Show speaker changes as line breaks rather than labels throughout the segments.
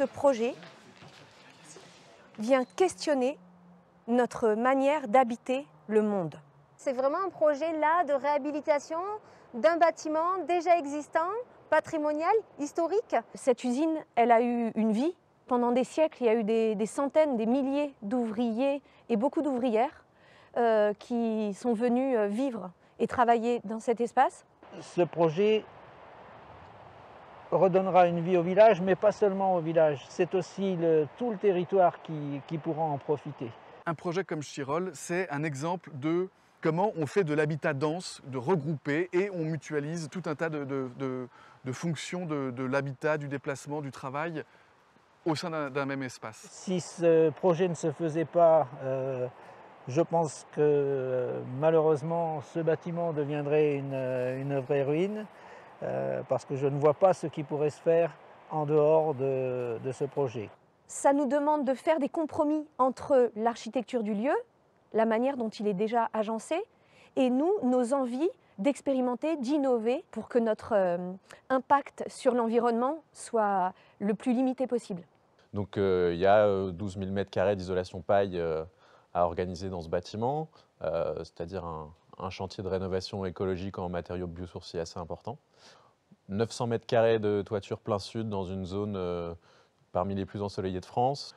ce projet vient questionner notre manière d'habiter le monde. C'est vraiment un projet là de réhabilitation d'un bâtiment déjà existant, patrimonial, historique. Cette usine, elle a eu une vie. Pendant des siècles, il y a eu des centaines, des milliers d'ouvriers et beaucoup d'ouvrières qui sont venus vivre et travailler dans cet espace.
Ce projet redonnera une vie au village, mais pas seulement au village. C'est aussi tout le territoire qui pourra en profiter.
Un projet comme Chirol, c'est un exemple de comment on fait de l'habitat dense, de regrouper, et on mutualise tout un tas de fonctions de l'habitat, du déplacement, du travail au sein d'un même espace.
Si ce projet ne se faisait pas, je pense que malheureusement ce bâtiment deviendrait une vraie ruine, parce que je ne vois pas ce qui pourrait se faire en dehors de ce projet.
Ça nous demande de faire des compromis entre l'architecture du lieu, la manière dont il est déjà agencé, et nous, nos envies d'expérimenter, d'innover pour que notre impact sur l'environnement soit le plus limité possible.
Donc il y a 12 000 m² d'isolation paille à organiser dans ce bâtiment, c'est-à-dire un chantier de rénovation écologique en matériaux biosourcés assez important. 900 m² de toiture plein sud dans une zone parmi les plus ensoleillées de France.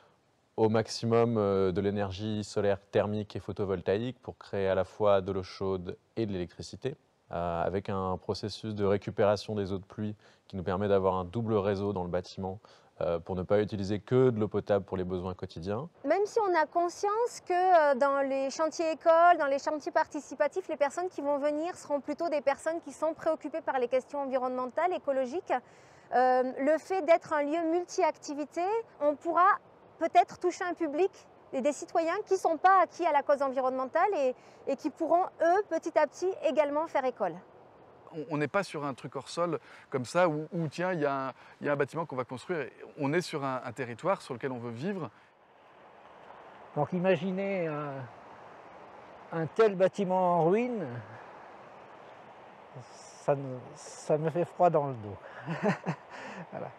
Au maximum de l'énergie solaire thermique et photovoltaïque pour créer à la fois de l'eau chaude et de l'électricité, avec un processus de récupération des eaux de pluie qui nous permet d'avoir un double réseau dans le bâtiment pour ne pas utiliser que de l'eau potable pour les besoins quotidiens.
Même si on a conscience que dans les chantiers écoles, dans les chantiers participatifs, les personnes qui vont venir seront plutôt des personnes qui sont préoccupées par les questions environnementales, écologiques, le fait d'être un lieu multi-activités, on pourra peut-être toucher un public et des citoyens qui ne sont pas acquis à la cause environnementale et qui pourront, eux, petit à petit, également faire école.
On n'est pas sur un truc hors sol comme ça où tiens, il y a un bâtiment qu'on va construire. On est sur un territoire sur lequel on veut vivre.
Donc imaginez un tel bâtiment en ruine, ça me fait froid dans le dos. Voilà.